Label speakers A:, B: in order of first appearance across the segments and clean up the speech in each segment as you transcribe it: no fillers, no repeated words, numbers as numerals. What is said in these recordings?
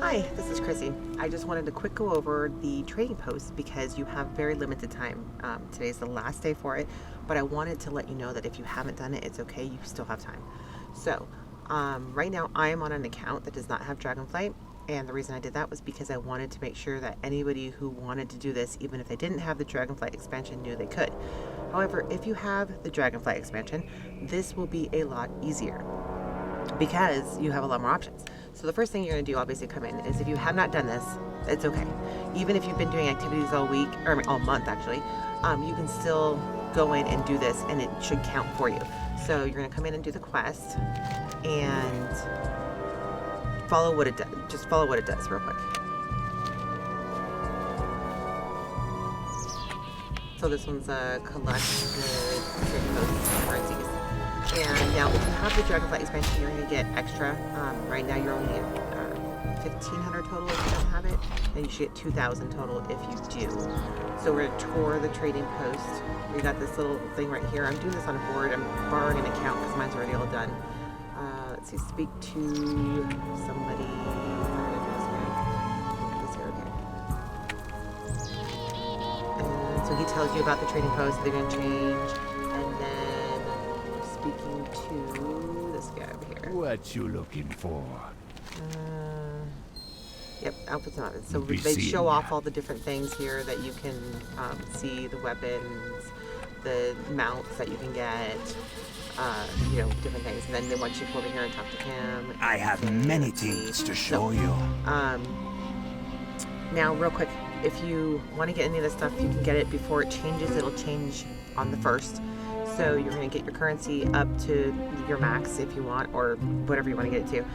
A: Hi, this is Chrissy. I just wanted to quick go over the trading post because you have very limited time. Today's the last day for it, but I wanted to let you know that if you haven't done it, it's okay. You still have time. So right now I am on an account that does not have Dragonflight, and the reason I did that was because I wanted to make sure that anybody who wanted to do this, even if they didn't have the Dragonflight expansion, knew they could. However, if you have the Dragonflight expansion, this will be a lot easier because you have a lot more options. So the first thing you're going to do, obviously, come in is if you have not done this, it's okay. Even if you've been doing activities all week, or all month actually, you can still go in and do this and it should count for you. So you're going to come in and do the quest and follow what it does. Just follow what it does real quick. So this one's a collect the currencies. And now if you have the Dragonflight expansion, you're going to get extra. Right now you're only at 1,500 total if you don't have it, and you should get 2,000 total if you do. So we're going to tour the trading post. We got this little thing right here. I'm doing this on a board. I'm borrowing an account because mine's already all done. Let's see, speak to somebody. And so he tells you about the trading post. They're going to change. And then speaking to this guy over here.
B: What you looking for?
A: Yep, outfit's not. So they show off all the different things here that you can see, the weapons, the mounts that you can get, you know, different things. And then they want you to go over here and talk to him.
B: I have many things to show you.
A: Now, real quick, if you want to get any of this stuff, you can get it before it changes. It'll change on the 1st. So you're going to get your currency up to your max if you want, or whatever you want to get it to.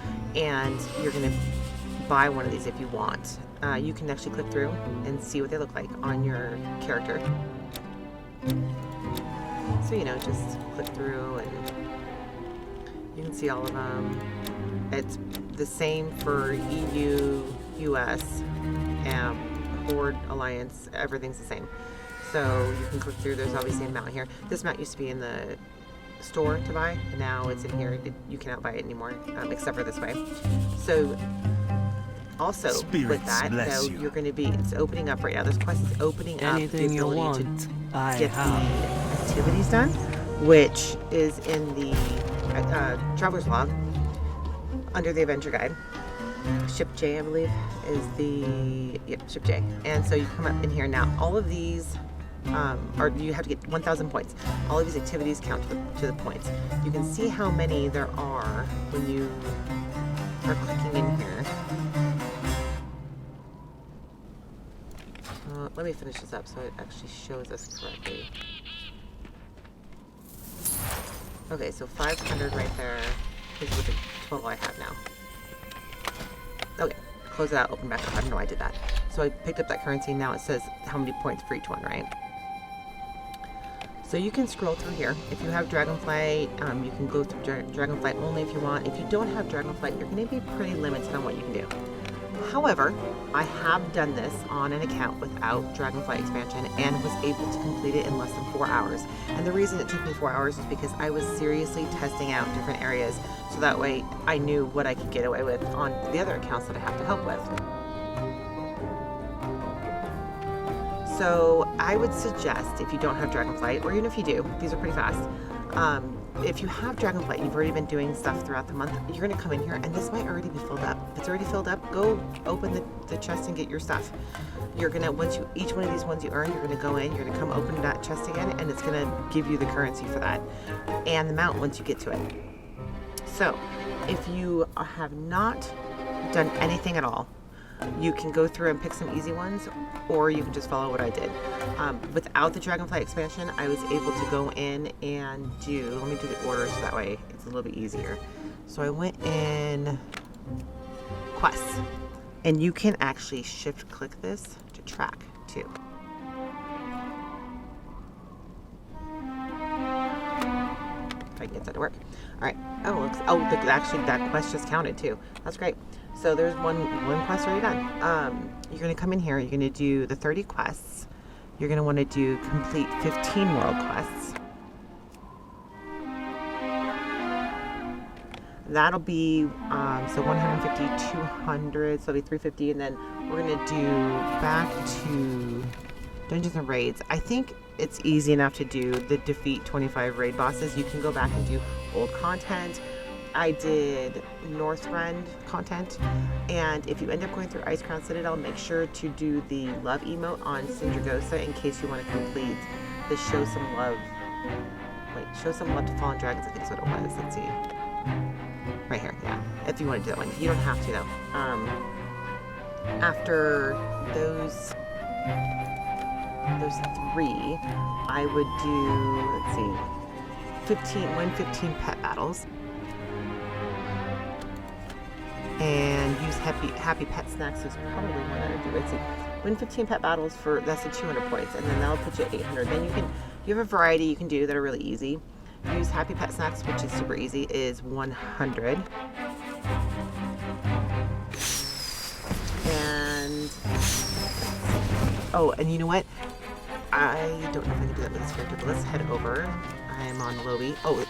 A: And you're going to buy one of these if you want. You can actually click through and see what they look like on your character. So, you know, just click through and you can see all of them. It's the same for EU, US, Horde, Alliance, everything's the same. So you can click through. There's obviously a mount here. This mount used to be in the store to buy, and now it's in here. You cannot buy it anymore, except for this way. So also with that, though, you're going to be, it's opening up right now. This quest is opening up the ability to get the activities done, which is in the Traveler's Log under the Adventure Guide. Ship J, I believe, is the, yep, Ship J. And so you come up in here now. All of these or you have to get 1,000 points. All of these activities count to the points. You can see how many there are when you are clicking in here. Let me finish this up so it actually shows us correctly. Okay, so 500 right there is what the total I have now. Okay, close it out, open back up. I don't know why I did that. So I picked up that currency. Now it says how many points for each one, right? So you can scroll through here. If you have Dragonflight, you can go through Dragonflight only if you want. If you don't have Dragonflight, you're going to be pretty limited on what you can do. However, I have done this on an account without Dragonflight expansion and was able to complete it in less than 4 hours. And the reason it took me 4 hours is because I was seriously testing out different areas, so that way I knew what I could get away with on the other accounts that I have to help with. So I would suggest, if you don't have Dragonflight, or even if you do, these are pretty fast. If you have Dragonflight, you've already been doing stuff throughout the month, you're going to come in here, and this might already be filled up. If it's already filled up, go open the chest and get your stuff. You're going to, once you, each one of these ones you earn, you're going to go in, you're going to come open that chest again, and it's going to give you the currency for that, and the mount once you get to it. So, if you have not done anything at all, you can go through and pick some easy ones, or you can just follow what I did. Without the Dragonflight expansion, I was able to go in and do, let me do the order so that way it's a little bit easier. So I went in quests, and you can actually shift click this to track too. If I can get that to work. All right. Oh, looks, oh, actually that quest just counted too. That's great. So there's one quest already done. You're going to come in here. You're going to do the 30 quests. You're going to want to do complete 15 world quests. That'll be so 150, 200, so it'll be 350, and then we're gonna do back to Dungeons and Raids. I think it's easy enough to do the defeat 25 raid bosses. You can go back and do old content. I did Northrend content, and if you end up going through Ice Crown Citadel, make sure to do the love emote on Sindragosa in case you want to complete the show some love. Wait, show some love to fallen dragons, I think is what it was. Let's see. Right here, yeah. If you want to do that one. You don't have to though. After those three, I would do, let's see, win 15 pet battles. And use happy pet snacks is probably one I would do. Let's see. Win 15 pet battles for, that's the 200 points, and then that'll put you at 800. Then you have a variety you can do that are really easy. Use happy pet snacks, which is super easy, is 100. And, oh, and you know what? I don't know if I can do that with this character, but let's head over. I'm on Lobby. Oh,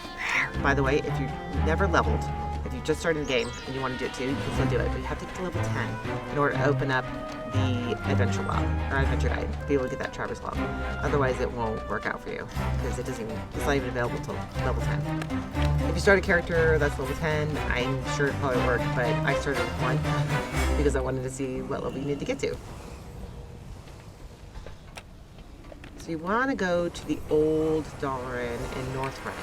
A: by the way, if you've never leveled, if you just started the game and you want to do it too, you can still do it, but you have to get to level 10 in order to open up the adventure log, or adventure guide, to be able to get that Traverse log. Otherwise, it won't work out for you, because it's not even available till level 10. If you start a character that's level 10, I'm sure it probably worked, but I started with 1 because I wanted to see what level you need to get to. So you want to go to the old Dalaran in Northrend.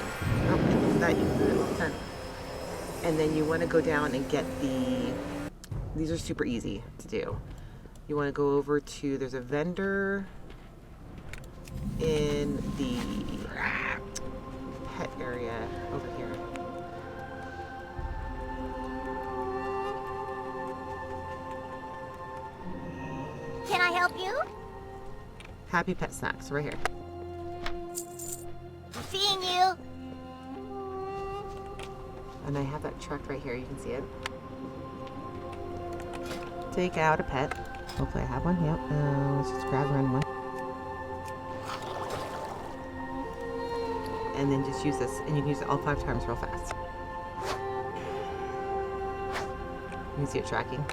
A: Oh, that you can do it at level 10. And then you want to go down and get these are super easy to do. You want to go over to, there's a vendor in the pet area over here.
C: Can I help you?
A: Happy pet snacks, right here.
C: Seeing you.
A: And I have that truck right here, you can see it. Take out a pet. Hopefully I have one, yep. Let's just grab run one. And then just use this, and you can use it all 5 times real fast. You can see it tracking.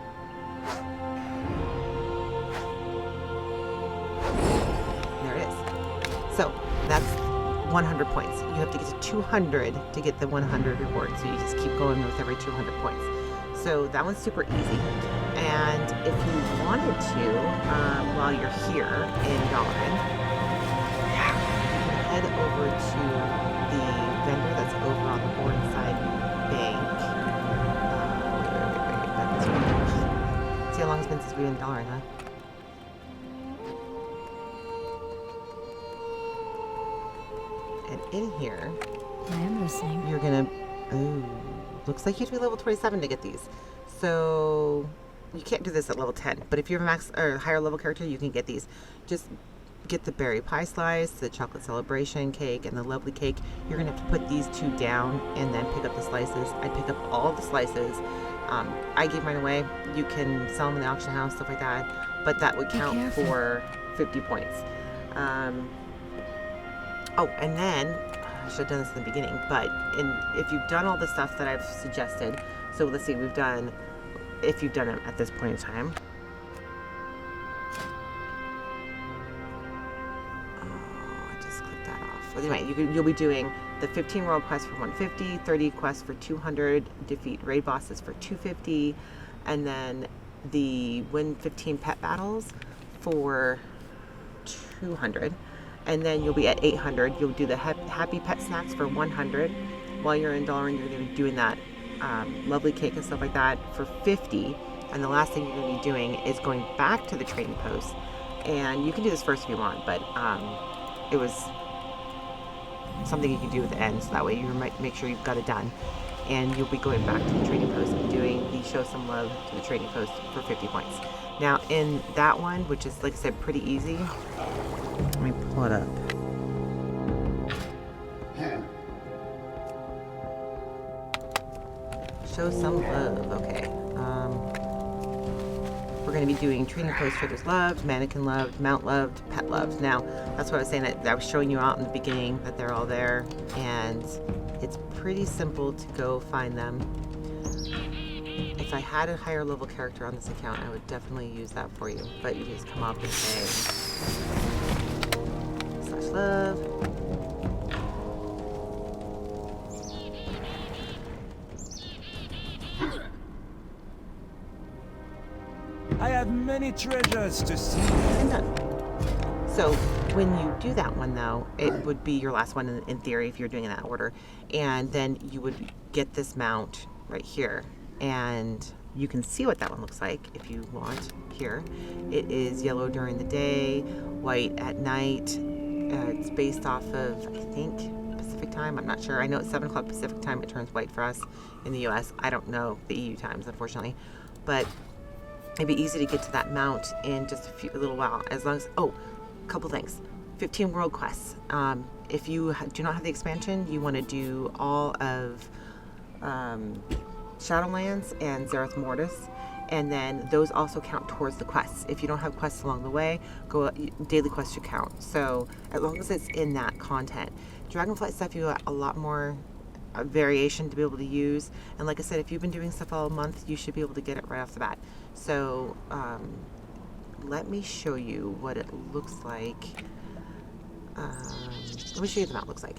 A: There it is. So, that's 100 points. You have to get to 200 to get the 100 reward, so you just keep going with every 200 points. So that one's super easy. And if you wanted to, while you're here in Dalaran, you can head over to the vendor that's over on the Morningside Bank. Wait. See how long it's been since we've been in Dalaran, huh? And in here,
C: I am listening.
A: you're gonna, looks like you have to be level 27 to get these. So you can't do this at level 10, but if you're a max or higher level character, you can get these. Just get the berry pie slice, the chocolate celebration cake, and the lovely cake. You're gonna have to put these 2 down and then pick up the slices. I pick up all the slices. I gave mine away. You can sell them in the auction house, stuff like that, but that would count for 50 points. Oh, and then, I should have done this in the beginning, but if you've done all the stuff that I've suggested, so let's see, if you've done it at this point in time. Oh, I just clicked that off. Well, anyway, you'll be doing the 15 world quests for 150, 30 quests for 200, defeat raid bosses for 250, and then the win 15 pet battles for 200. And then you'll be at 800. You'll do the happy pet snacks for 100. While you're in Dalaran, you're going to be doing that lovely cake and stuff like that for 50. And the last thing you're going to be doing is going back to the trading post. And you can do this first if you want, but it was something you can do at the end, so that way you might make sure you've got it done. And you'll be going back to the trading post and doing the show some love to the trading post for 50 points. Now in that one, which is, like I said, pretty easy, let me pull it up. Show some love, okay. We're going to be doing trading post, traders loved, mannequin loved, mount loved, pet loved. Now, that's what I was saying, that I was showing you out in the beginning, that they're all there, and it's pretty simple to go find them. If I had a higher level character on this account, I would definitely use that for you. But you just come up and say /love.
B: I have many treasures to see.
A: And done. So when you do that one though, it would be your last one in theory if you're doing it in that order. And then you would get this mount right here. And you can see what that one looks like if you want here. It is yellow during the day, white at night. It's based off of, I think, Pacific time. I'm not sure. I know it's 7 o'clock Pacific time. It turns white for us in the US. I don't know the EU times, unfortunately. But it'd be easy to get to that mount in just a little while. As long as, oh, a couple things. 15 world quests. If you do not have the expansion, you want to do all of Shadowlands and Zereth Mortis, and then those also count towards the quests. If you don't have quests along the way, daily quests should count. So as long as it's in that content. Dragonflight stuff, you got a lot more variation to be able to use. And like I said, if you've been doing stuff all month, you should be able to get it right off the bat. So let me show you what it looks like. Let me show you what the mount looks like.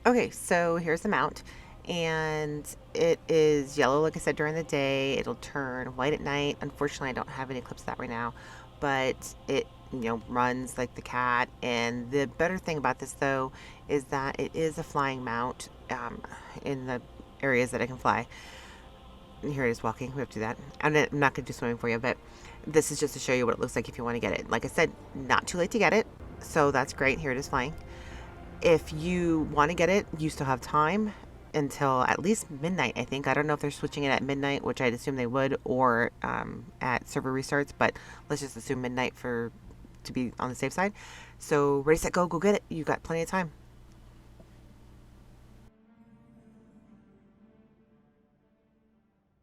A: Okay, so here's the mount. And it is yellow, like I said, during the day. It'll turn white at night. Unfortunately, I don't have any clips of that right now, but it, runs like the cat. And the better thing about this, though, is that it is a flying mount in the areas that I can fly. And here it is walking. We have to do that. I'm not going to do swimming for you, but this is just to show you what it looks like if you want to get it. Like I said, not too late to get it, so that's great. Here it is flying. If you want to get it, you still have time until at least midnight, I think. I don't know if they're switching it at midnight, which I'd assume they would, or at server restarts, but let's just assume midnight to be on the safe side. So ready, set, go get it. You got plenty of time.